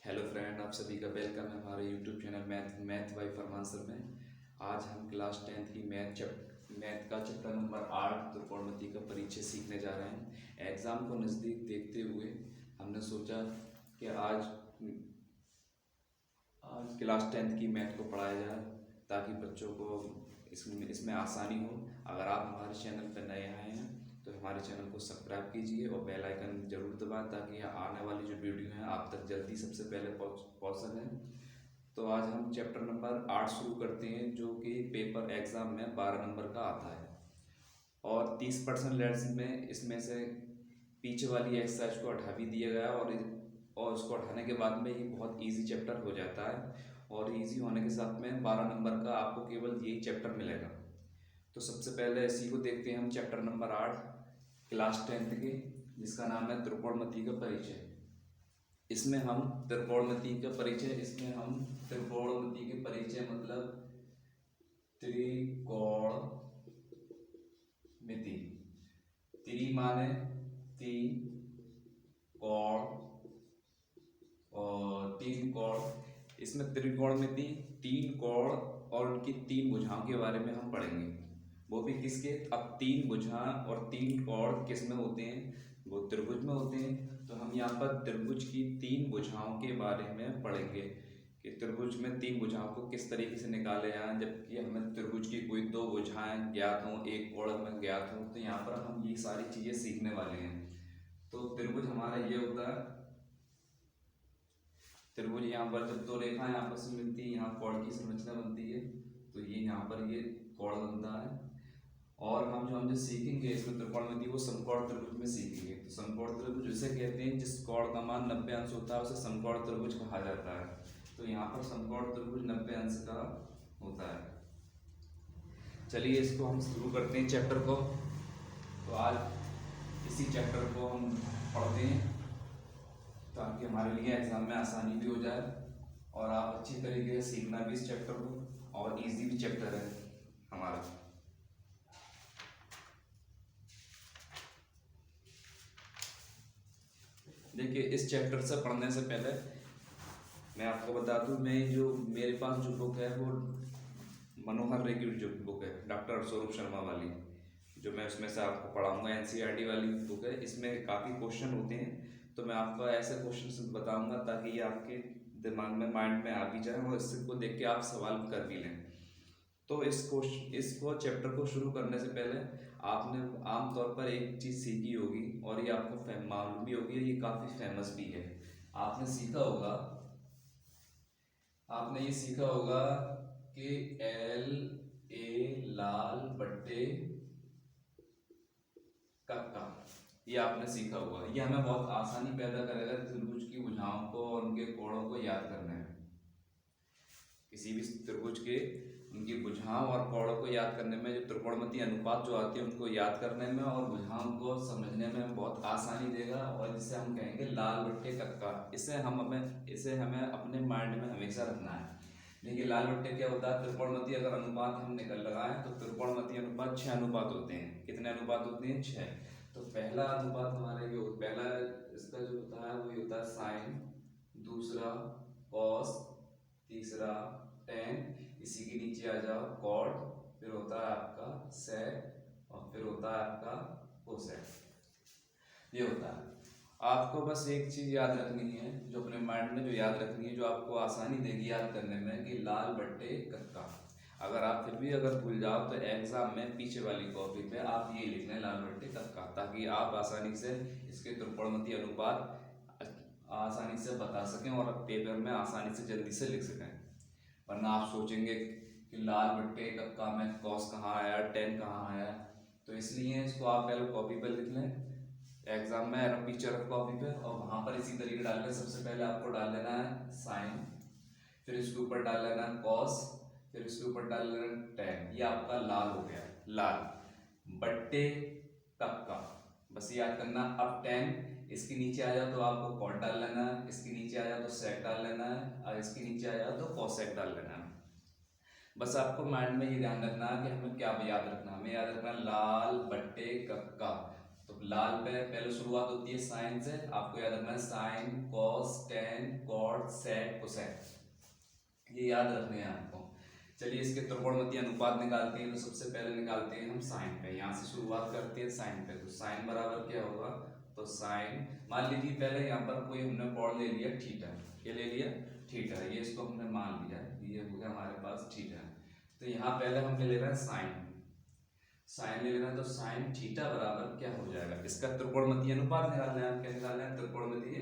Hello friend, आप सभी का वेलकम है हमारे यूट्यूब चैनल मैथ बाय फरमान सर में। आज हम क्लास 10th की मैथ का चैप्टर नंबर 8 त्रिकोणमिति का परिचय सीखने जा रहे हैं। एग्ज़ाम को नज़दीक देखते हुए हमने सोचा कि आज आज क्लास 10th की मैथ को पढ़ाया जाए ताकि बच्चों को इसमें आसानी हो। अगर आप हमारे चैनल पर नए आए हैं तो हमारे चैनल को सब्सक्राइब कीजिए और बेल आइकन जरूर दबाएं ताकि आने वाली जो वीडियो है आप तक जल्दी सबसे पहले पहुंच सकें। तो आज हम चैप्टर नंबर 8 शुरू करते हैं, जो कि पेपर एग्ज़ाम में 12 नंबर का आता है और 30% लेसन में इसमें से पीछे वाली एक्सरसाइज को हटा भी दिया गया और उसको हटाने के बाद में ये बहुत इजी चैप्टर हो जाता है और इजी होने के साथ में 12 नंबर का आपको केवल यही चैप्टर मिलेगा। तो सबसे पहले इसी को देखते हैं हम, चैप्टर नंबर 8 क्लास 10th के, जिसका नाम है त्रिकोणमिति का परिचय। इसमें हम त्रिकोणमिति का परिचय मतलब त्रिकोणमिति। त्रि माने तीन, कोण और तीन कोण। इसमें त्रिकोणमिति तीन कोण और उनकी तीन भुजाओं के बारे में हम पढ़ेंगे। वो भी किसके? अब तीन भुजा और तीन कोण किस में होते हैं? वो त्रिभुज में होते हैं। तो हम यहाँ पर त्रिभुज की तीन भुजाओं के बारे में पढ़ेंगे कि त्रिभुज में तीन भुजाओं को किस तरीके से निकाले जाए, जबकि हमें त्रिभुज की कोई दो भुजाएं ज्ञात हों, एक कोण हमें ज्ञात हो। तो यहाँ पर हम ये सारी चीजें सीखने वाले हैं। तो त्रिभुज हमारा ये होता है। त्रिभुज यहाँ पर जब दो रेखाएं आपस में मिलती है, यहाँ कोण की संरचना बनती है, तो ये यहाँ पर ये कोण बनता है। और हम जो सीखेंगे इसमें त्रिकोणमिति, वो समकोण त्रिभुज में सीखेंगे। तो समकोण त्रिभुज उसे कहते हैं जिस कोण का मान 90 अंश होता है, उसे समकोण त्रिभुज कहा जाता है। तो यहाँ पर समकोण त्रिभुज 90 अंश का होता है। चलिए इसको हम शुरू करते हैं चैप्टर को। तो आज इसी चैप्टर को हम पढ़ते हैं ताकि हमारे लिए एग्जाम में आसानी भी हो जाए और आप अच्छी तरीके से सीखना भी इस चैप्टर को। और इजी भी चैप्टर है हमारा। देखिए, इस चैप्टर से पढ़ने से पहले मैं आपको बता दूं, मेरे पास जो बुक है वो मनोहर रे की जो बुक है, डॉक्टर स्वरूप शर्मा वाली, जो मैं उसमें से आपको पढ़ाऊंगा, एनसीईआरटी वाली बुक है। इसमें काफ़ी क्वेश्चन होते हैं, तो मैं आपको ऐसे क्वेश्चन बताऊंगा ताकि ये आपके दिमाग में, माइंड में आ भी जाए और इसको देख के आप सवाल कर भी लें। तो इसको चैप्टर को शुरू करने से पहले आपने आमतौर पर एक चीज़ सीखी होगी और ये आपको मालूम भी होगी, ये काफ़ी फेमस भी है। आपने ये सीखा होगा कि एल ए लाल बट्टे कक्का, ये आपने सीखा होगा। ये हमें बहुत आसानी पैदा करेगा त्रिभुज की भुजाओं को और उनके कोणों को याद करने में। किसी भी त्रिभुज के उनकी भुजाओं और कोणों को याद करने में, जो त्रिकोणमिति अनुपात जो आते हैं उनको याद करने में और भुजाओं को समझने में बहुत आसानी देगा। और जिसे हम कहेंगे लाल बट्टे कक्का, इसे हमें अपने माइंड में हमेशा रखना है। देखिए, लाल बट्टे क्या होता है? त्रिकोणमिति अगर अनुपात हम निकल लगाएं तो त्रिकोणमिति अनुपात 6 अनुपात होते हैं। कितने अनुपात होते हैं? 6। तो पहला अनुपात हमारे पहला इसका जो होता है वो होता है साइन, दूसरा कॉस, तीसरा टेन, इसी के नीचे आ जाओ कॉट, फिर होता है आपका सेक और फिर होता है आपका कोसेक। ये होता है। आपको बस एक चीज याद रखनी है, जो अपने माइंड में जो याद रखनी है, जो आपको आसानी देगी याद करने में, कि लाल बट्टे कक्का। अगर आप फिर भी अगर भूल जाओ तो एग्जाम में पीछे वाली कॉपी पे आप ये लिख लें लाल बट्टे कक्का, ताकि आप आसानी से इसके त्रिकोणमिति अनुपात आसानी से बता सकें और पेपर में आसानी से जल्दी से लिख सकें। वरना आप सोचेंगे कि लाल बट्टे कक्का में कॉस कहाँ आया, टेन कहाँ आया। तो इसलिए इसको आप पहले कॉपी पर लिख लें एग्जाम में, पिक्चर ऑफ कॉपी पे, और वहां पर इसी तरीके डाल के सबसे पहले आपको डाल लेना है साइन, फिर इसके ऊपर डाल लेना है कॉस, फिर इसके ऊपर डाल लेना है टेन। ये आपका लाल हो गया, लाल बट्टे कक्का। बस याद करना। अब टेन इसके नीचे आ जाओ तो आपको कॉट डाल लेना है, इसके नीचे आ जाओ तो सेक डाल लेना है, और इसके नीचे आ जाओ तो कोसेक डाल लेना है। बस आपको माइंड में ये ध्यान रखना है कि हमें क्या याद रखना है। हमें याद रखना लाल बट्टे कक्का। तो लाल पे पहले शुरुआत होती है साइन से, आपको याद रखना है sine, cos, tan, cot, sec, cosec, ये याद रखने हैं आपको। चलिए इसके त्रिकोणमितीय अनुपात निकालते हैं। तो सबसे पहले निकालते हैं हम साइन पे, यहाँ से शुरुआत करते हैं साइन पे। तो साइन बराबर क्या होगा, तो साइन, मान लीजिए पहले यहाँ पर कोई हमने कोण ले लिया थीटा, ये ले लिया थीटा, ये इसको हमने मान लिया, ये हो गया हमारे पास थीटा। तो यहाँ पहले हमने ले रहा है साइन, साइन ले लेना है। तो साइन थीटा बराबर क्या हो जाएगा, इसका त्रिकोणमितीय अनुपात निकालना है। क्या निकालना है, त्रिकोणमितीय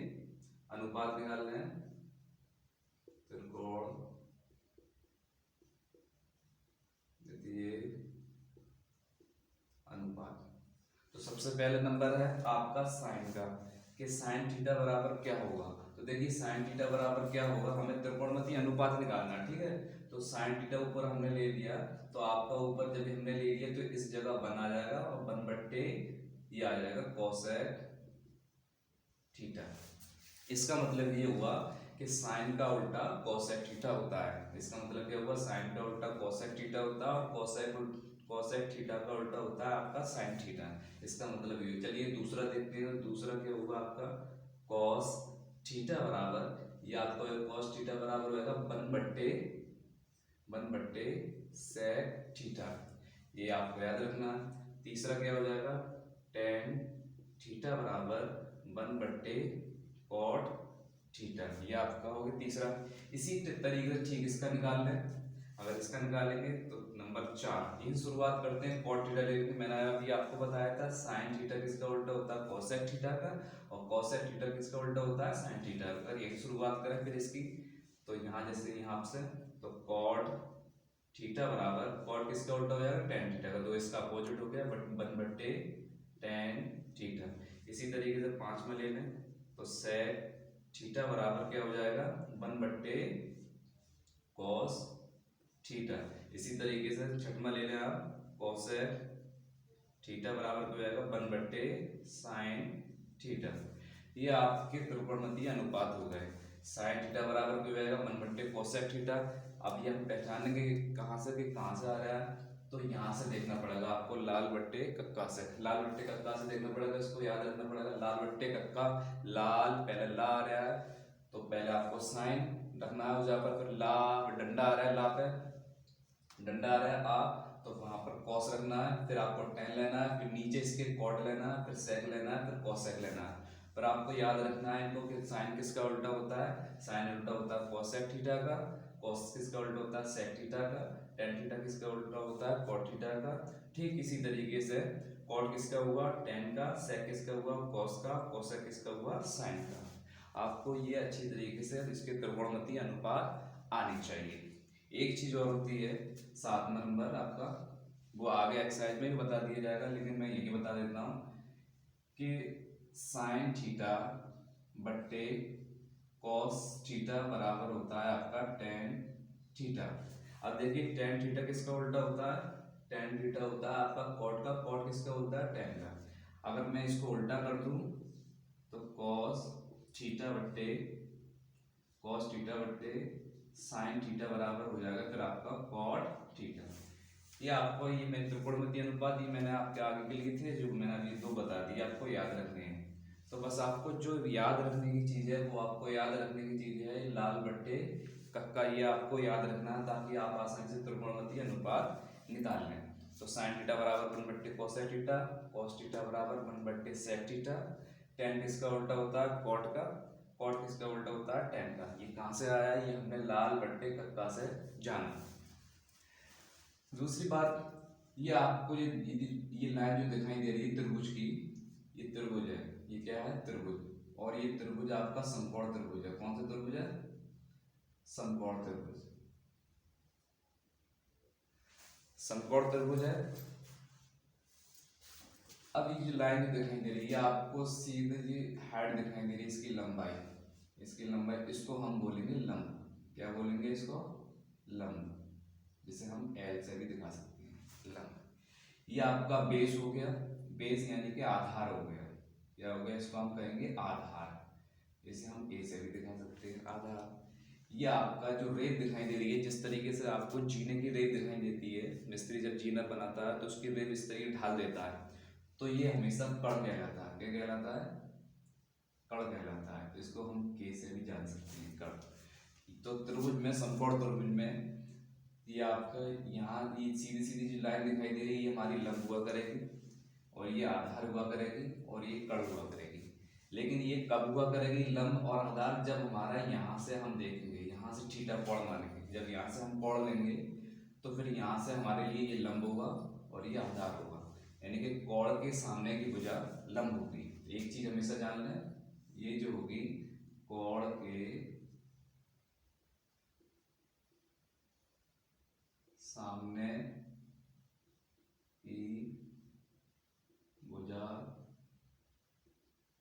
अनुपात निकालना है, त्रिकोणमितीय अनुपात। तो सबसे पहले नंबर है आपका साइन का, कि साइन थीटा बराबर क्या होगा। तो देखिए साइन थीटा बराबर क्या होगा, हमें त्रिकोणमितीय अनुपात निकालना है, ठीक है। तो साइन थीटा ऊपर हमने ले लिया, तो आपका ऊपर जब हमने ले लिया तो इस जगह बन आ जाएगा, और बन बट्टे ये आ जाएगा कोसेक थीटा। इसका मतलब ये हुआ कि साइन का उल्टा कोसेक थीटा होता है। इसका मतलब क्या हुआ, साइन का उल्टा कोसेक थीटा होता है, और कोसेक थीटा का उल्टा होता है आपका साइन थीटा। इसका मतलब ये। चलिए दूसरा देखते हैं। दूसरा क्या होगा आपका, कॉस थीटा बराबर, ये आपको कॉस थीटा बराबर होगा वन बट्टे सेक थीटा, ये आपको याद रखना। तीसरा क्या हो जाएगा, टेन थीटा बराबर वन बट्टे कॉट थीटा, ये आपका हो गया तीसरा। इसी तरीके से ठीक इसका निकाल लें। अगर इसका निकालेंगे तो नंबर 4, यही शुरुआत करते हैं कॉट थीटा लेके। मैंने अभी आपको बताया था साइन थीटा किसका उल्टा होता है, कोसेक थीटा का, और कोसेक थीटा किसका उल्टा होता है, साइन थीटा का। यही शुरुआत करें फिर इसकी। तो यहाँ जैसे यहाँ से, तो कॉट थीटा बराबर, कॉट किसका उल्टा हो जाएगा, टेन थीटा का, तो इसका अपोजिट हो गया वन बट्टे टेन थीटा। इसी तरीके से 5 में ले लें, तो सेक थीटा बराबर क्या हो जाएगा, वन बट्टे कॉस थीटा। इसी तरीके से 6 में ले लें आप, कोसेक थीटा बराबर हो जाएगा वन बट्टे साइन थीटा। ये आपके त्रिकोणमितीय अनुपात हो गए। साइन थीटा बराबर हो जाएगा वन बट्टे कोसेक थीटा। अब ये हम पहचानेंगे कहाँ से कि कहाँ से आ रहा है। तो यहाँ से देखना पड़ेगा आपको, लाल बट्टे कक्का से, लाल बट्टे कक्का से देखना पड़ेगा, इसको याद रखना पड़ेगा। लाल बट्टे कक्का, लाल पहले ला आ रहा है, तो पहले आपको साइन रखना है उस जगह पर, फिर ला डंडा आ रहा है, ला पे डंडा आ रहा है आ, तो वहां पर कॉस रखना है, फिर आपको टेन लेना है, फिर नीचे इसके कॉट लेना है, फिर सेक लेना है, फिर कॉसेक लेना है। पर आपको याद रखना है इनको कि साइन किसका उल्टा होता है, साइन उल्टा होता है कोसेक थीटा का, कॉस किसका उल्टा होता है सेक थीटा का, टेन थीटा किसका उल्टा होता है कॉट थीटा का। ठीक इसी तरीके से कॉट किसका हुआ टेन का, सेक किसका हुआ कॉस का, कोसेक किसका हुआ साइन का। आपको ये अच्छी तरीके से इसके त्रिकोणमितीय अनुपात आनी चाहिए। एक चीज और होती है 7 नंबर आपका, वो आगे एक्सरसाइज में भी बता दिया जाएगा, लेकिन मैं यही बता देता हूँ कि साइन थीटा बट्टे कॉस थीटा बराबर होता है आपका टेन थीटा। अब देखिए टेन थीटा किसका उल्टा होता है, टेन थीटा होता है आपका कॉट का, कॉट किसका होता है टेन का। अगर मैं इसको उल्टा कर दूं तो कॉस थीटा बट्टे साइन थीटा बराबर हो जाएगा फिर आपका कॉट थीटा। ये आपको, ये मैं त्रिकोणमितीय अनुपात ये मैंने आपके आगे के लिए थे, जो मैंने अभी 2 बता दिए, आपको याद रखने हैं। तो बस आपको जो याद रखने की चीज़ है, वो आपको याद रखने की चीज़ है लाल बट्टे कक्का, ये आपको याद रखना है ताकि आप आसानी से त्रिकोणमितीय अनुपात निकाल लें। तो साइन थीटा बराबर वन बट्टे कोसेक थीटा, कॉस थीटा बराबर वन बट्टे सेक थीटा, टेन किसका उल्टा होता है कॉट का, कॉट किसका उल्टा होता है टेन का। ये कहाँ से आया, ये हमने लाल बट्टे कक्का से जाना। दूसरी बात, ये आपको ये लाइन जो दिखाई दे रही है त्रिभुज की, ये त्रिभुज है, ये क्या है त्रिभुज, और ये त्रिभुज आपका समकोण त्रिभुज है। कौन सा त्रिभुज है, समकोण त्रिभुज, समकोण त्रिभुज है। अब ये जो लाइन जो दिखाई दे रही है आपको सीधे जी हेड दिखाई दे रही है, इसकी लंबाई, इसको हम बोलेंगे लंब। क्या बोलेंगे इसको, लंब, जिसे हम एल से भी दिखा सकते हैं लंब। ये आपका बेस हो गया, बेस यानी कि आधार हो गया। क्या हो गया, इसको हम कहेंगे आधार, इसे हम ए से भी दिखा सकते हैं आधार। ये आपका जो रेत दिखाई दे रही है, जिस तरीके से आपको जीने की रेत दिखाई देती है, मिस्त्री जब जीना बनाता है तो उसकी रेत इस तरीके ढाल देता है, तो ये हमेशा कड़ कहलाता है। क्या कहलाता है? कड़ कहलाता है। तो इसको हम के से भी जान सकते हैं, कड़। तो त्रिभुज में, समकोण त्रिभुज में ये आपका यहाँ ये सीधी सीधी जो लाइन दिखाई दे रही है ये हमारी लंब हुआ करेगी, और ये आधार हुआ करेगी, और ये कड़ हुआ करेगी। लेकिन ये कब हुआ करेगी लंब और आधार? जब हमारा यहाँ से हम देखेंगे, यहाँ से थीटा कोण मानेंगे, जब यहाँ से हम कोण लेंगे तो फिर यहाँ से हमारे लिए ये लंब होगा और ये आधार होगा, यानी कि कोण के सामने की भुजा लंब होगी। एक चीज हमेशा जान लें, ये जो होगी कोण के सामने की भुजा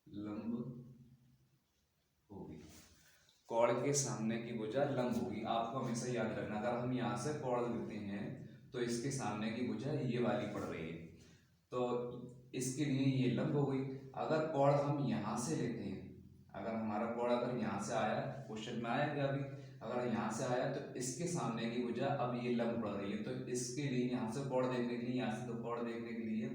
लंब होगी। कोण के सामने की भुजा लंब होगी, आपको हमेशा याद रखना। अगर हम यहाँ से कोण लेते हैं तो इसके सामने की भुजा ये वाली पड़ रही है, तो इसके लिए ये लंब हो गई। अगर कोण हम यहाँ से लेते हैं, अगर हमारा कोण अगर यहाँ से आया, क्वेश्चन में आएगा अभी, अगर यहाँ से आया तो इसके सामने की भुजा अब ये लंब पड़ रही है, तो इसके लिए यहाँ से कोण देखने के लिए, यहाँ से तो कोण देखने के लिए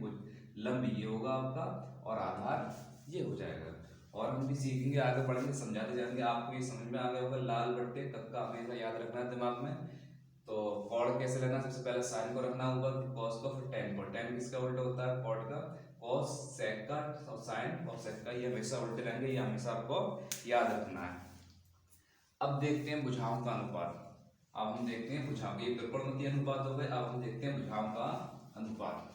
लंब ये होगा आपका, और आधार ये हो जाएगा। और हम भी सीखेंगे, आगे बढ़ेंगे, समझाते जाएंगे। आपको ये समझ में आ गया होगा लाल बट्टे कक्का हमेशा याद रखना है दिमाग में। तो कोण कैसे लेना? सबसे पहले साइन को रखना होगा, फिर कॉस को, फिर टेन को। टेन किसका उल्टा होता है? कॉट का। कॉस सेक का, और साइन और सेक का, ये हमेशा उल्टे रहेंगे, ये हमेशा आपको याद रखना है। अब देखते हैं भुजाओं का अनुपात। अब हम देखते हैं भुजाओं, ये त्रिकोणमितीय अनुपात हो गए, अब हम देखते हैं भुजाओं का अनुपात।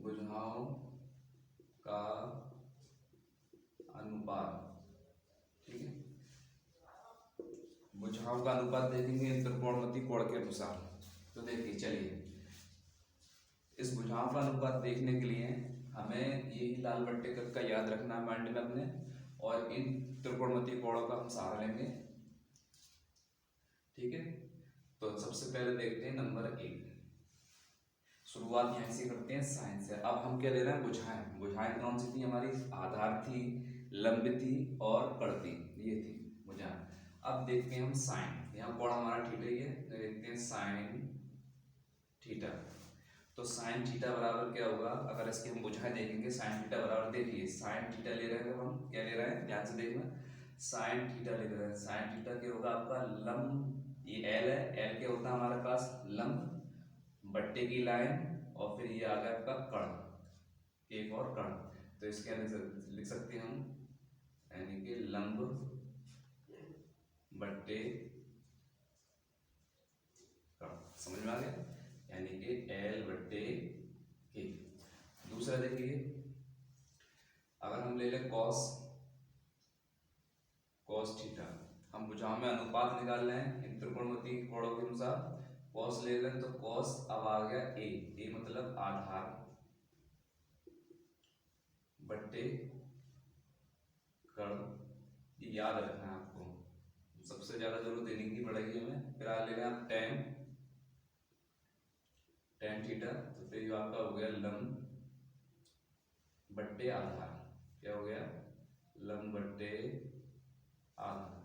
भुजाओं का अनुपात, ठीक है। भुजाओं का अनुपात देखेंगे त्रिकोणमितीय कोण के अनुसार। तो देखिए चलिए, इस भुजाओं का अनुपात देखने के लिए हमें यही लाल बट्टे का याद रखना है माइंड में अपने, और इन त्रिकोणमितीय कोणों का हम सहारा लेंगे, ठीक है। तो सबसे पहले देखते हैं नंबर 1। शुरुआत यहीं से करते हैं साइन से। अब हम क्या ले रहे हैं? भुजाएं। भुजाएं कौन सी थी हमारी? आधार थी, लंब थी और कड़ थी, ये थी भुजाएं। अब देखते हैं हम साइन। यहाँ कोण हमारा थीटा ही है, तो देखते हैं साइन थीटा। तो साइन थीटा बराबर क्या होगा? अगर इसकी हम भुजाएं देखेंगे, साइन थीटा बराबर, देखिए साइन थीटा ले रहे हैं, हम क्या ले रहे हैं ध्यान से देखना, साइन थीटा ले रहे हैं। साइन थीटा क्या होगा आपका? लंब, ये एल है, एल क्या होता है हमारे पास? लंब बट्टे की लाइन, और फिर ये आ गया आपका कण, एक और कण। तो इसके लिख सकते हैं हम, यानी कि लंब बट्टे कण। समझ में आ गया? यानी कि एल बट्टे के। दूसरा देखिए, अगर हम ले लें कॉस, कॉस थीटा, हम भुजाओं में अनुपात निकाल रहे हैं इन त्रिकोणमितीय कोणों के अनुसार। कॉस ले लें तो कॉस अब आ गया ए मतलब आधार बट्टे कण। ये याद रखना है आपको, सबसे ज्यादा जरूरत देने की पड़ेगी हमें। फिर आ ले लें आप टेन, टेन थीटा, तो फिर ये आपका हो गया लंब बट्टे आधार। क्या हो गया? लंब बट्टे आधार।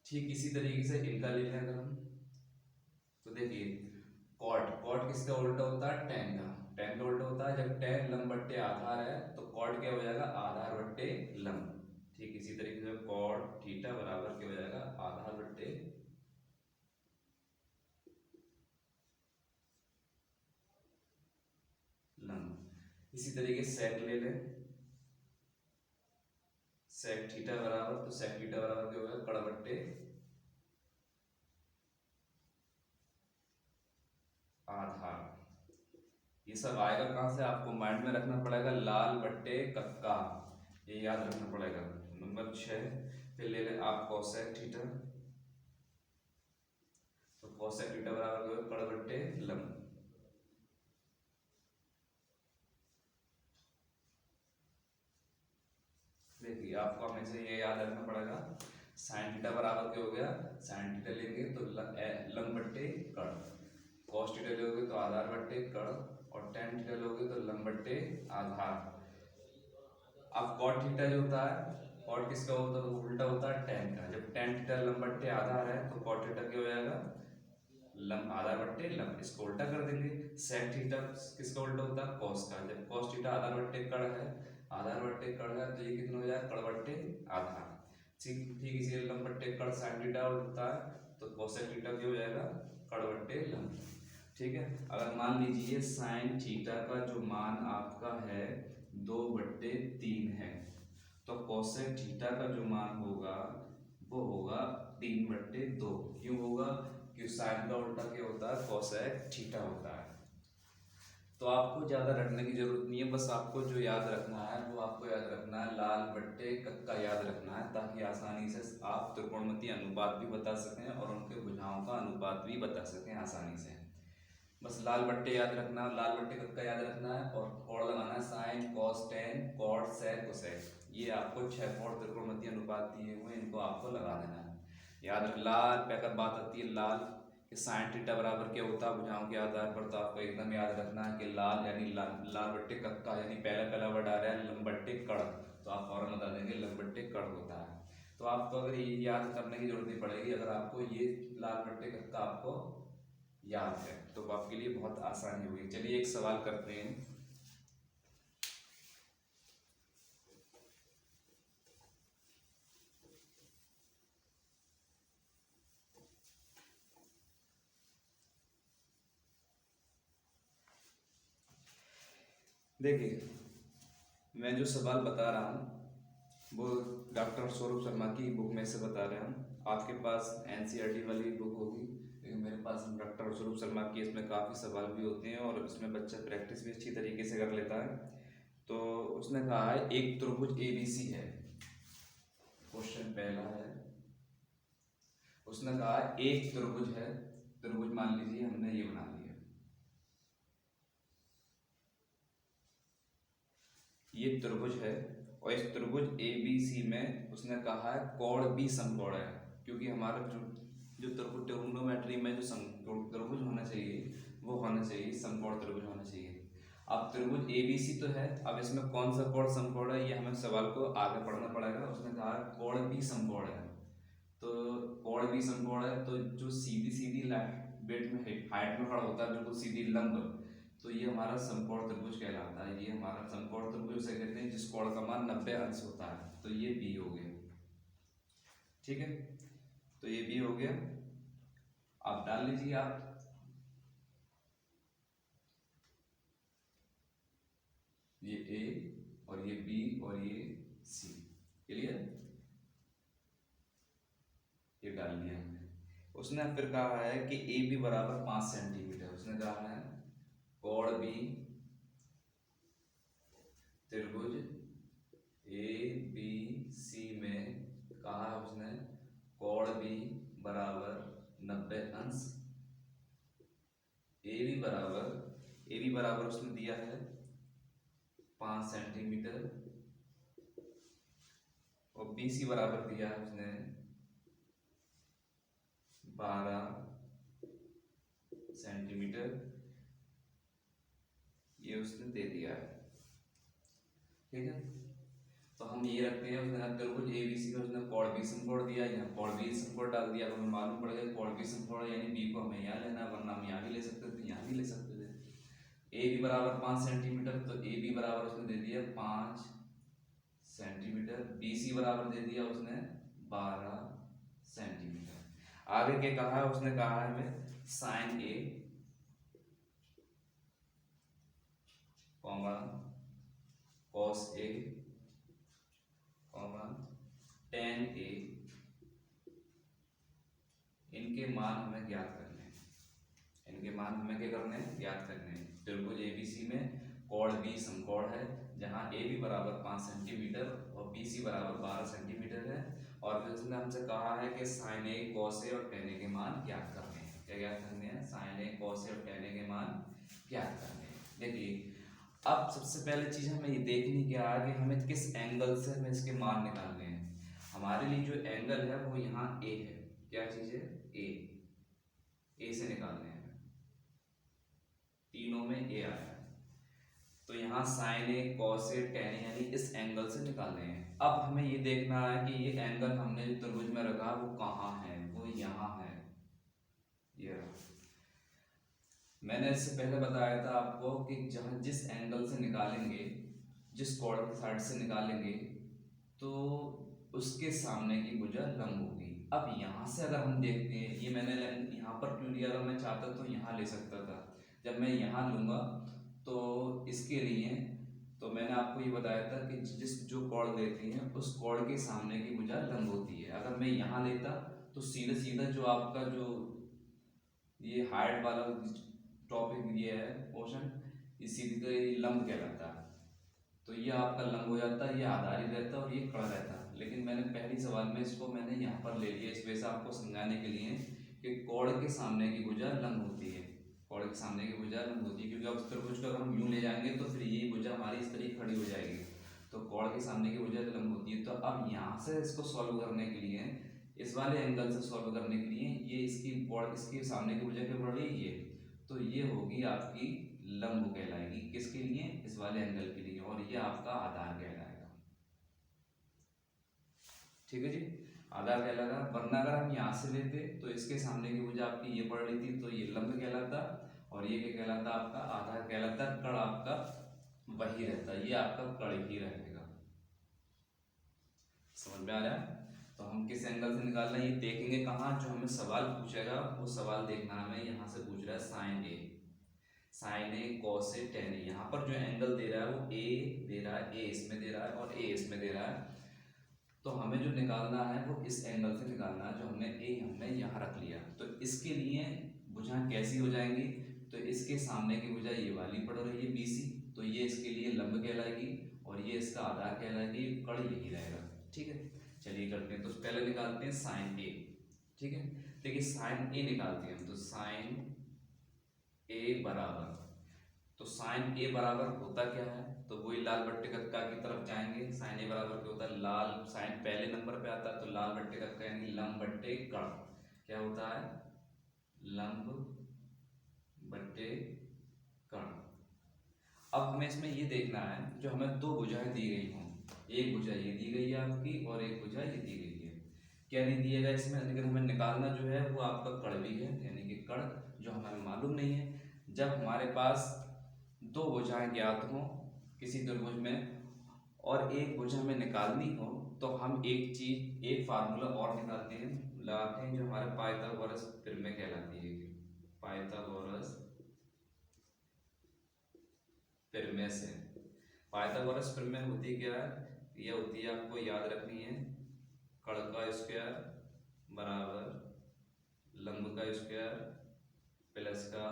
ठीक इसी तरीके से इनका ले लें अगर हम, तो देखिए कॉट, कॉट किसका उल्टा होता है? टेन का। टेन का उल्टा होता है, जब टेन लंब बट्टे आधार है तो कॉट क्या हो जाएगा? आधार बट्टे लंब। ठीक इसी तरीके से कॉट थीटा बराबर क्या हो जाएगा? आधार बट्टे लंब। इसी तरीके सेक ले लें, सेक थीटा बराबर, तो सेक थीटा बराबर क्या होगा? कड़ बट्टे आधार। ये सब आएगा कहां से? आपको माइंड में रखना पड़ेगा, लाल बट्टे कक्का, ये याद रखना पड़ेगा। नंबर 6 फिर ले लें आप कोसेक थीटा, तो कोसेक थीटा बराबर क्या होगा? कड़ बट्टे लंब। देखिए आपको हमेशा ये याद रखना पड़ेगा, साइन थीटा बराबर क्या हो गया? साइन थीटा लेंगे तो लंब बट्टे कड़, कॉस थीटा लोगे तो आधार बट्टे कड़, और टेन थीटा लोगे तो लंब बट्टे आधार। अब कॉट थीटा जो होता है कॉट किसका होता है, उल्टा होता है टेन का। जब टेन थीटा लंब बट्टे आधार है तो कॉट थीटा क्या हो जाएगा, लंब आधार बट्टे लंब, इसको उल्टा कर देंगे। सेक थीटा किसका उल्टा होता है, कॉस का। जब कॉस थीटा आधार बट्टे कड़ है, आधार बट्टे कड़ है तो ये कितना हो जाएगा, कड़ बट्टे आधार। ठीक ठीक इसी लंब बट्टे कड़ साइन थीटा होता है तो कोसेक थीटा क्या हो जाएगा, कड़ बट्टे लंब। ठीक है, अगर मान लीजिए साइन थीटा का जो मान आपका है 2/3 है तो कोसेक थीटा का जो मान होगा वो होगा 3/2। क्यों होगा, क्योंकि साइन का उल्टा क्या होता है, कोसेक थीटा होता है। तो आपको ज़्यादा रखने की जरूरत नहीं है, बस आपको जो याद रखना है वो आपको याद रखना है लाल बट्टे कक्का याद रखना है, ताकि आसानी से आप त्रिकोणमितीय अनुपात भी बता सकें और उनके भुजाओं का अनुपात भी बता सकें आसानी से। बस लाल बट्टे याद रखना है, लाल बट्टे कक्का याद रखना है और कोण लगाना है sine cos tan cot sec cosec. ये आपको 6 कोण त्रिकोणमितीय अनुपात दिए हुए हैं, इनको आपको लगा देना है। याद रख, लाल पे अगर बात आती है लाल कि साइन थीटा बराबर क्या होता है भुजाओं के आधार पर, तो आपको एकदम याद रखना है कि लाल यानी लाल बट्टे कक्का यानी पहला वर्ड आ रहा है लंब बट्टे कड़, तो आप फौरन बता देंगे लंब बट्टे कड़ होता है। तो आपको अगर ये याद करने की जरूरत नहीं पड़ेगी, अगर आपको ये लाल बट्टे कक्का आपको याद है तो आपके लिए बहुत आसानी होगी। चलिए एक सवाल करते हैं। देखिए, मैं जो सवाल बता रहा हूँ वो डॉक्टर सौरभ शर्मा की बुक में से बता रहा हूँ। आपके पास एनसीईआरटी वाली बुक होगी, लेकिन मेरे पास डॉक्टर सौरभ शर्मा की, इसमें काफ़ी सवाल भी होते हैं और इसमें बच्चा प्रैक्टिस भी अच्छी तरीके से कर लेता है। तो उसने कहा है एक त्रिभुज एबीसी है, क्वेश्चन पहला है। उसने कहा एक त्रिभुज है, त्रिभुज मान लीजिए हमने ये बना लिया, ये त्रिभुज है और इस त्रिभुज एबीसी में उसने कहा है कोण बी समकोण है, क्योंकि हमारा जो त्रिभुज ट्रिग्नोमेट्री में जो त्रिभुज होना चाहिए वो होना चाहिए समकोण त्रिभुज होना चाहिए। अब त्रिभुज एबीसी तो है, अब इसमें कौन सा कोण समकोण है ये हमें सवाल को आगे पढ़ना पड़ेगा। उसने कहा कोण बी समकोण है, तो कोण बी समकोण है तो जो सीधी सीधी लाइन बेड में हाइट में खड़ा होता है बिल्कुल सीधी लंब, तो ये हमारा समकोण त्रिभुज कहलाता है। ये हमारा समकोण त्रिभुज उसे कहते हैं जिस कोण का मान 90 अंश होता है, तो ये बी हो गया। ठीक है, तो ये बी हो गया। आप डाल लीजिए, आप ये ए और ये बी और ये सी, क्लियर, ये डाल दिया हमने। उसने फिर कहा है कि ए बी बराबर 5 सेंटीमीटर। उसने कहा है कोण बी त्रिभुज ए बी सी में कहा है उसने कोण बी बराबर 90 अंश, ए बी बराबर उसने दिया है 5 सेंटीमीटर और बी सी बराबर दिया है उसने 12 सेंटीमीटर, ये उसने दे दिया है। ठीक है, तो हम ये रखते हैं उसने त्रिभुज एबीसी में उसने कोण बी समकोण दिया, यहाँ कोण बी समकोण डाल दिया। अब हमें मालूम पड़ गया कोण बी समकोण यानी बी को हमें यहाँ लेना, वरना हम यहाँ भी ले सकते थे, यहाँ भी ले सकते थे। ए बी बराबर 5 सेंटीमीटर, तो ए बी बराबर उसने दे दिया 5 सेंटीमीटर, बी सी बराबर दे दिया उसने 12 सेंटीमीटर। आगे क्या कहा है उसने, कहा है हमें sign A comma cos A comma ten ए, इनके मान हमें ज्ञात करने हैं। इनके मान हमें क्या करने हैं, ज्ञात करने हैं। त्रिभुज एबीसी में कोण बी समकोण है, जहां ए बी बराबर 5 सेंटीमीटर और बी सी बराबर 12 सेंटीमीटर है। और फिर उसने हमसे कहा है कि साइन ए कॉस ए और टेन ए के मान ज्ञात करने हैं। क्या ज्ञात करने हैं, साइन ए कॉस ए और टेन ए के मान ज्ञात करने हैं। देखिए, अब सबसे पहले चीज हमें ये देखनी क्या है कि हमें किस एंगल से हमें इसके मान निकालने हैं। हमारे लिए जो एंगल है वो यहाँ ए है। क्या चीज है, ए से निकालने हैं, तीनों में ए आया है। तो यहाँ sign A cos A ten ए यानी इस एंगल से निकालने हैं। अब हमें ये देखना है कि ये एंगल हमने जो त्रिभुज में रखा वो कहाँ है, वो यहाँ है। ये मैंने इससे पहले बताया था आपको कि जहाँ जिस एंगल से निकालेंगे, जिस कोण की साइड से निकालेंगे, तो उसके सामने की भुजा लंब होगी। अब यहाँ से अगर हम देखते हैं, ये मैंने यहाँ पर क्यों लिया, अगर मैं चाहता तो यहाँ ले सकता था। जब मैं यहाँ लूँगा तो इसके लिए तो मैंने आपको ये बताया था कि जिस जो कोण देती हैं उस कोण के सामने की भुजा लंब होती है। अगर मैं यहाँ लेता तो सीधा सीधा जो आपका जो ये हाइट वाला टॉपिक ये है पोर्शन, ये सीधे लंब कहलाता है। तो ये आपका लंब हो जाता है, ये आधार ही रहता है और ये कण रहता है। लेकिन मैंने पहली सवाल में इसको मैंने यहाँ पर ले लिया इस वजह से आपको समझाने के लिए कि कोण के सामने की भुजा लंब होती है। कोण के सामने की भुजा लंब होती है, क्योंकि अब त्रिभुज को अगर हम यूं ले जाएंगे तो फिर ये भुजा हमारी इस तरीके खड़ी हो जाएगी। तो कोण के सामने की भुजा लंब होती है। तो अब यहाँ से इसको सॉल्व करने के लिए, इस वाले एंगल से सॉल्व करने के लिए, ये इसकी कोण इसके सामने की भुजा क्या पड़ रही है, ये तो ये होगी आपकी लंब कहलाएगी। किसके लिए, इस वाले एंगल के लिए, और ये आपका आधार कहलाएगा। ठीक है जी, आधार कहलाएगा। वरना अगर हम यहाँ से लेते तो इसके सामने की भुजा आपकी ये पड़ रही थी तो ये लंब कहलाता, और ये क्या कहलाता आपका आधार कहलाता। कण आपका वही रहता, ये आपका कण ही रहेगा। समझ में आ रहा है। तो हम किस एंगल से निकाल रहे हैं ये देखेंगे कहाँ, जो हमें सवाल पूछेगा वो सवाल देखना हमें यहाँ से पूछ रहा है sign A, sign A cos A ten ए। यहाँ पर जो एंगल दे रहा है वो ए दे रहा है, ए इसमें दे रहा है और ए इसमें दे रहा है। तो हमें जो निकालना है वो इस एंगल से निकालना है, जो हमने यहाँ रख लिया। तो इसके लिए भुजा कैसी हो जाएंगी, तो इसके सामने की भुजा ये वाली पड़ रही है बीसी, तो ये इसके लिए लंब कहलाएगी और ये इसका आधार कहलाएगी, कण यही रहेगा। ठीक है, चलिए करते हैं। तो पहले निकालते हैं साइन ए। ठीक है, देखिए साइन ए निकालते हैं हम। तो साइन ए बराबर, तो साइन ए बराबर होता क्या है, तो वही लाल बट्टे कक्का की तरफ जाएंगे। साइन ए बराबर क्या होता है, लाल साइन पहले नंबर पे आता है, तो लाल बट्टे कक्का यानी लंब बट्टे कण क्या होता है, लंब बट्टे कण। अब हमें इसमें ये देखना है, जो हमें दो भुजाएं दी गई हों, एक भुजा ये दी गई है आपकी और एक भुजा ये दी गई है। क्या नहीं दिएगा इसमें, लेकिन हमें निकालना जो है वो आपका कण भी है, यानी कि कण जो हमें मालूम नहीं है। जब हमारे पास दो भुजाएं ज्ञात हों किसी त्रिभुज में और एक भुजा हमें निकालनी हो, तो हम एक फार्मूला और निकालते हैं, लगाते हैं, जो हमारे पाइथागोरस प्रमेय कहलाती है। पाइथागोरस प्रमेय से, पाइथागोरस प्रमेय होती क्या है, ये होती है, आपको याद रखनी है, कण का स्क्वायर बराबर लंब का स्क्वायर प्लस का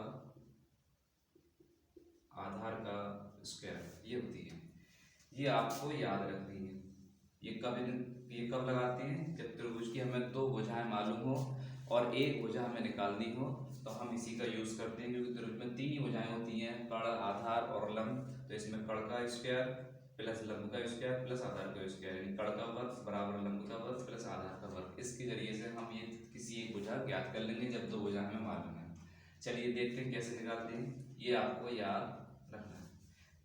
आधार का स्क्वायर, ये होती है। ये आपको याद रखनी है। ये कब लगाते हैं, जब त्रिभुज की हमें दो भुजाएं मालूम हो और एक भुजा हमें निकालनी हो, तो हम इसी का यूज करते हैं। क्योंकि त्रिभुज में तीन ही भुजाएं होती हैं, कण आधार और लंब। तो इसमें कण का स्क्वायर प्लस लंब का स्क्वायर प्लस आधार का स्क्वायर, यानी कण का वर्ग बराबर लंब का वर्ग प्लस आधार का वर्ग। इसके जरिए से हम ये किसी एक भुजा ज्ञात कर लेंगे जब दो भुजा हमें मालूम है। चलिए देखते हैं कैसे निकालते हैं, ये आपको याद रखना है।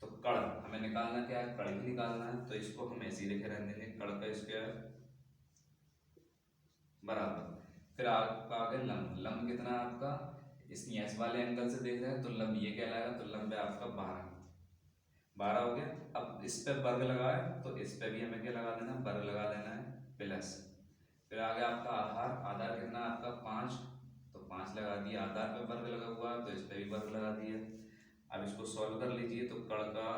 तो कण हमें निकालना क्या है, कण ही निकालना है, तो इसको हम ऐसे ही लिखे रहने देंगे, कण का स्क्वायर बराबर, फिर आपका आ गया लंब। लंब कितना है आपका, इस एस वाले एंगल से देख रहे हैं तो लंब ये कहलाएगा, तो लंब है आपका 12 हो गया। अब इस पे वर्ग लगाए तो इस पे भी हमें क्या लगा देना, वर्ग लगा देना है प्लस। फिर आ गया आपका आधार, आधार कितना है आपका 5, तो 5 लगा दिया। आधार पे वर्ग लगा हुआ है तो इस पे भी वर्ग लगा दिया। अब इसको सॉल्व कर लीजिए, तो कण का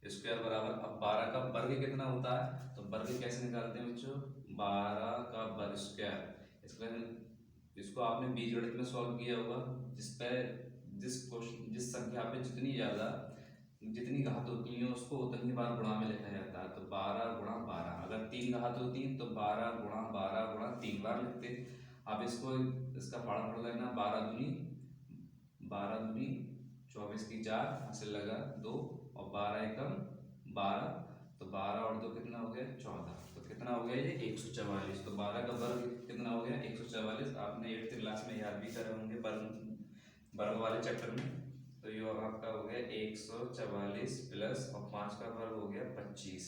स्क्वायर बराबर, अब 12 का वर्ग कितना होता है, तो वर्ग कैसे निकालते हैं बच्चों, 12 का वर्ग स्क्वायर। इसको आपने बीजगणित में सॉल्व किया होगा, जिस संख्या पे जितनी घात होती है उसको उतनी बार गुणा में लिखा जाता है। तो 12 गुणा 12, अगर 3 घात होती है तो 12 गुणा 12 गुणा 3 बार लिखते हैं। अब इसको इसका फाड़ा पड़ लेना, 12 दूनी 24 की 4 हासिल लगा 2 और 12 एकम 12, तो 12 और 2 कितना हो गया 14, तो कितना हो गया ये 144। तो 12 का वर्ग कितना हो गया 144। आपने 8th क्लास में याद भी करे होंगे वर्ग वाले चैप्टर में। तो ये आपका हो गया 144 प्लस और 5 का वर्ग हो गया 25।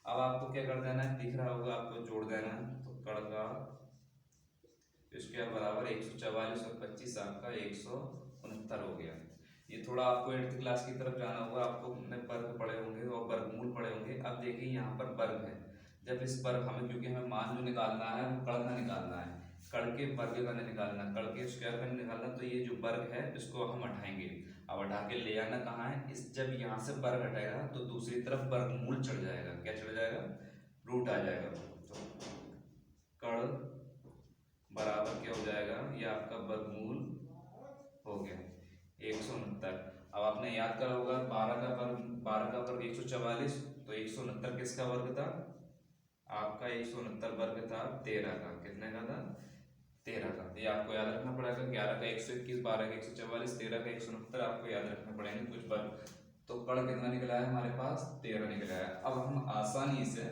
अब आपको क्या कर देना है, दिख रहा होगा आपको, जोड़ देना है। तो कड़ का स्क्वायर बराबर 144 और 25 आपका 169 हो गया। ये थोड़ा आपको 8th क्लास की तरफ जाना होगा, आपको वर्ग पढ़े होंगे और वर्गमूल पढ़े होंगे। अब देखिए यहाँ पर वर्ग है, जब इस वर्ग हमें, क्योंकि हमें मान जो निकालना है वो कड़ का निकालना है, कड़ के वर्ग का नहीं निकालना, कड़ के स्क्वायर का नहीं निकालना। तो ये जो वर्ग है इसको हम हटाएंगे। अब हटा के ले आना कहाँ है, इस जब यहाँ से वर्ग हटेगा तो दूसरी तरफ वर्गमूल चढ़ जाएगा। क्या चढ़ जाएगा, रूट आ जाएगा। तो कड़ बराबर क्या हो जाएगा, ये आपका वर्गमूल हो गया 169। अब आपने याद करा होगा 12 का वर्ग 144, तो 169 किसका वर्ग था, आपका 169 वर्ग था 13 का। कितने का था, 13 का। ये आपको याद रखना पड़ेगा, 11 का 121, 12 का 144, 13 का 169 आपको याद रखना पड़ेंगे कुछ वर्ग। तो कड़ कितना निकला है हमारे पास, 13 निकला है। अब हम आसानी से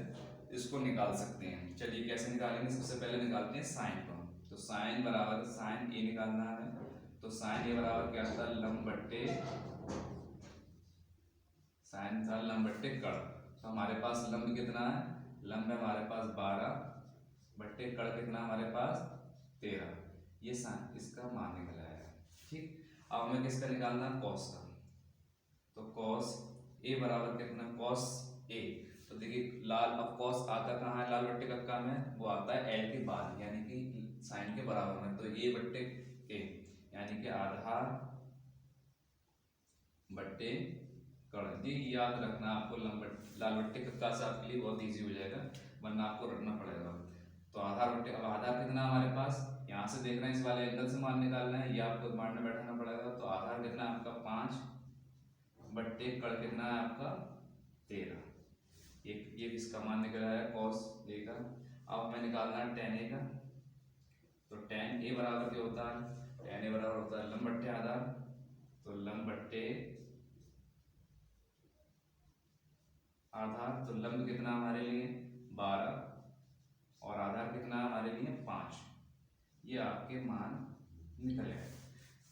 इसको निकाल सकते हैं। चलिए कैसे निकालेंगे, सबसे पहले निकालते हैं साइन को। तो साइन बराबर, साइन ए निकालना है, तो साइन ए बराबर क्या था, लंब बट्टे, साइन था लंब बट्टे कड़। तो हमारे पास लंब कितना है, लंब है हमारे पास 12 बट्टे कड़ कितना हमारे पास 13। ये साइन, इसका मान निकला है। ठीक, अब हमें किसका निकालना है, कॉस का। तो कॉस ए बराबर कितना, कॉस ए। तो देखिए लाल, अब कॉस आता कहाँ है, लाल बट्टे कक्का में, वो आता है एल के बाद, यानी कि साइन के बराबर में। तो ए बट्टे ए, यानी कि आधार बट्टे कड़। जी याद रखना आपको, लाल बट्टे कक्का से आपके लिए बहुत इजी हो जाएगा, वरना आपको रखना पड़ेगा। तो आधार बट्टे, अब आधार कितना हमारे पास, यहाँ से देखना है, इस वाले एंगल से मान निकालना है, ये आपको मान में बैठाना पड़ेगा। तो आधार कितना आपका 5 बट्टे कड़ कितना है आपका 13। ये इसका मान निकला है कॉस ए का। अब हमें निकालना है टेन ए का। तो टेन ए बराबर क्या होता है, टेन ए बराबर होता है लंब बट्टे आधार। तो लंब बट्टे आधार, तो लंब कितना हमारे लिए 12 और आधार कितना हमारे लिए 5। ये आपके मान निकल आए।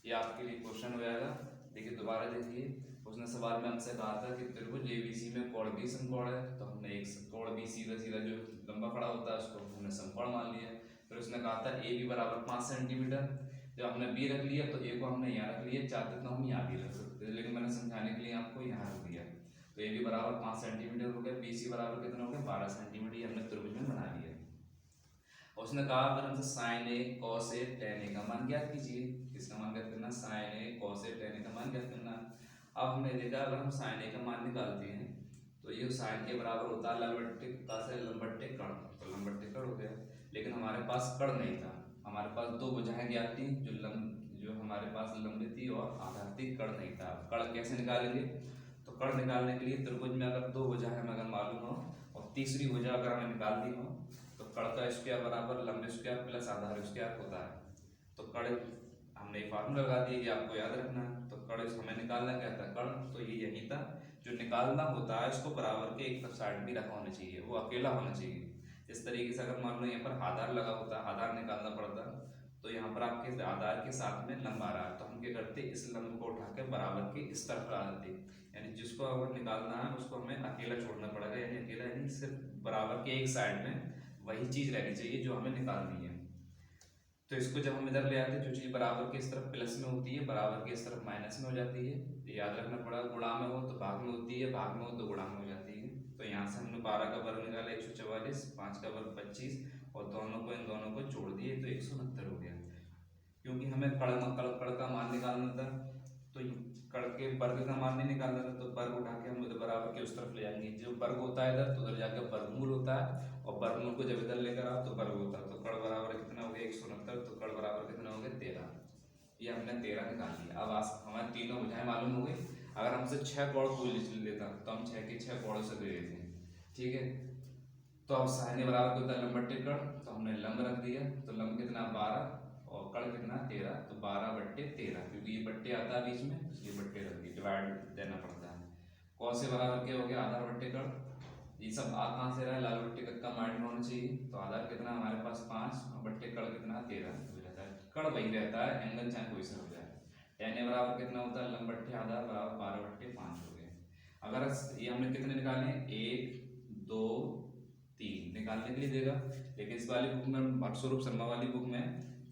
ये आपके लिए क्वेश्चन हो जाएगा। देखिए दोबारा देखिए, उसने सवाल में हमसे कहा था कि त्रिभुज एबीसी में कोण बी समकोण है। तो हमने एक कोण बी सीधा सीधा जो लंबा खड़ा होता है उसको हमने समकोण मान लिया। फिर उसने कहा था ए बी बराबर 5 सेंटीमीटर। जब हमने बी रख लिया तो ए को हमने यहाँ रख लिया, चाहते तो हम यहाँ भी रख सकते थे, लेकिन मैंने समझाने के लिए आपको यहाँ रख दिया। तो ए बी बराबर 5 सेंटीमीटर हो गया, बी सी बराबर कितना हो गया 12 सेंटीमीटर। हमने त्रिभुज में बना लिया। उसने कहा अगर हमसे sign A cos A ten ए का मान ज्ञात कीजिए। किसका मान ज्ञात करना, sign A cos A ten ए का मान ज्ञात करना। अब हमने देखा अगर हम साइन ए का मान निकालते हैं तो ये साइन के बराबर होता है लंब बट्टे का से लंब बट्टे कड़। तो लंब बट्टे कड़ हो गया, लेकिन हमारे पास कड़ नहीं था। हमारे पास दो भुजाएं ज्ञात थी, जो हमारे पास लंबी थी और आधार थी, कड़ नहीं था। कड़ कैसे निकालेंगे, तो कड़ निकालने के लिए त्रिभुज में अगर दो भुजाएं हमें अगर मालूम हो और तीसरी भुजा अगर हमें निकालनी हो, तो कड़ का स्क्वायर बराबर लंब स्क्वायर प्लस आधार स्क्वायर होता है। तो कड़ हमने फार्मूला लगा दिया, ये आपको याद रखना है। तो कड़ हमें निकालना क्या था, कड़ तो ये यही था। जो निकालना होता है उसको बराबर के एक साइड भी रखा होना चाहिए, वो अकेला होना चाहिए। इस तरीके से अगर मान लो यहाँ पर आधार लगा होता, आधार निकालना पड़ता, तो यहाँ पर आपके आधार के साथ में लंब आ रहा है, तो हम क्या करते, इस लंब को उठा के बराबर के इस तरफ ला देते। यानी जिसको अगर निकालना है उसको हमें अकेला छोड़ना पड़ेगा, यानी अकेला यानी सिर्फ बराबर के एक साइड में वही चीज रहनी चाहिए जो हमें निकालनी है। तो इसको जब हम इधर ले आते हैं, जो चीज बराबर के इस तरफ प्लस में होती है बराबर के इस तरफ माइनस में हो जाती है। ये याद रखना पड़ा, गुणा में हो तो भाग में होती है, भाग में हो तो गुणा में हो जाती है। तो यहाँ से हमने 12 का वर्ग निकाला 144, 5 का वर्ग 25 और दोनों को इन दोनों को जोड़ दिए तो 169 हो गया। क्योंकि हमें कड़ का मान निकालना था, तो कड़ के वर्ग का मान नहीं निकालना था, तो वर्ग उठा के हम उधर बराबर के उस तरफ ले जाएंगे। जो वर्ग होता है इधर, तो उधर जाकर वर्गमूल होता है, और वर्गमूल को जब इधर लेकर आओ तो वर्ग होता है। तो कड़ बराबर कितना हो गया 169, तो कड़ बराबर कितना हो गया 13। ये हमने 13 निकाल लिया। अब हमारे तीनों भुजाएं मालूम हो गई। अगर हमसे 6 कोण पूछ लेता तो हम 6 के 6 कोणों से दे देते हैं, ठीक है। तो अब साइन बराबर होता है लंब बट्टे कड़, तो हमने लंब रख दिया। तो लंब कितना 12 और कड़ कितना 13, तो 12 बट्टे 13, क्योंकि ये बट्टे आता है बीच में, ये बट्टे रख दिए, डिवाइड देना पड़ता है। कौन से बराबर क्या हो गया आधार बट्टे कड़। ये सब आ कहाँ से रहा है, लाल बट्टे कड़ का माइंड में होना चाहिए। तो आधार कितना हमारे पास 5 और बट्टे कड़ कितना 13 हो जाता है। कड़ वही रहता है, एंगल चाहे कोई सा हो जाए। टेन ए बराबर कितना होता है, लंब बट्टे आधा बराबर 12/5 हो गए। अगर ये हमने कितने निकाले, 1 2 3 निकालने के लिए देगा, लेकिन इस वाली बुक में, स्वरूप शर्मा वाली बुक में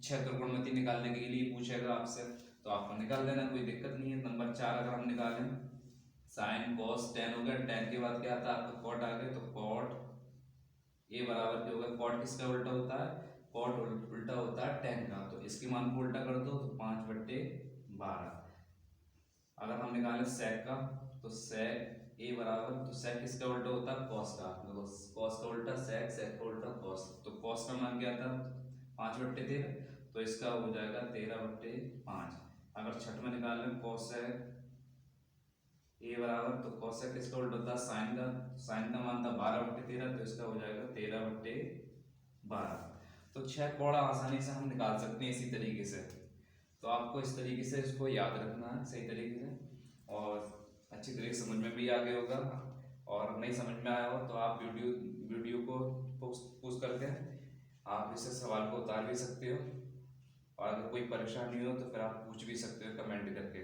6 त्रिकोणमिति निकालने के लिए पूछेगा आपसे, तो आपको निकाल देना, कोई दिक्कत नहीं है। नंबर 4 अगर हम निकालें, साइन कॉस टेन हो गया, टेन के बाद क्या आता है आपका कॉट आ गया, तो कॉट ए बराबर क्या होगा, कॉट किसका उल्टा होता है, कॉट उल्टा होता है टेन का, तो इसके मान को उल्टा कर दो तो 5/12। अगर हम निकालें सेक का, तो सेक ए बराबर, तो सेक किसका उल्टा होता है, कॉस का, देखो कॉस का उल्टा सेक, सेक का उल्टा कॉस, तो कॉस का मान क्या था 5/13, तो इसका हो जाएगा 13/5। अगर छठ में निकालें कॉसेक ए बराबर, तो कॉसेक किसका उल्टा होता है, साइन का, साइन का मान था 12/13, तो इसका हो जाएगा 13/12। तो 6 कोण आसानी से हम निकाल सकते हैं इसी तरीके से। तो आपको इस तरीके से इसको याद रखना है सही तरीके से, और अच्छी तरीके से समझ में भी आ गया होगा। और नहीं समझ में आया हो तो आप वीडियो को पूछ करके आप इससे सवाल को उतार भी सकते हो, और अगर कोई परेशानी हो तो फिर आप पूछ भी सकते हो कमेंट करके।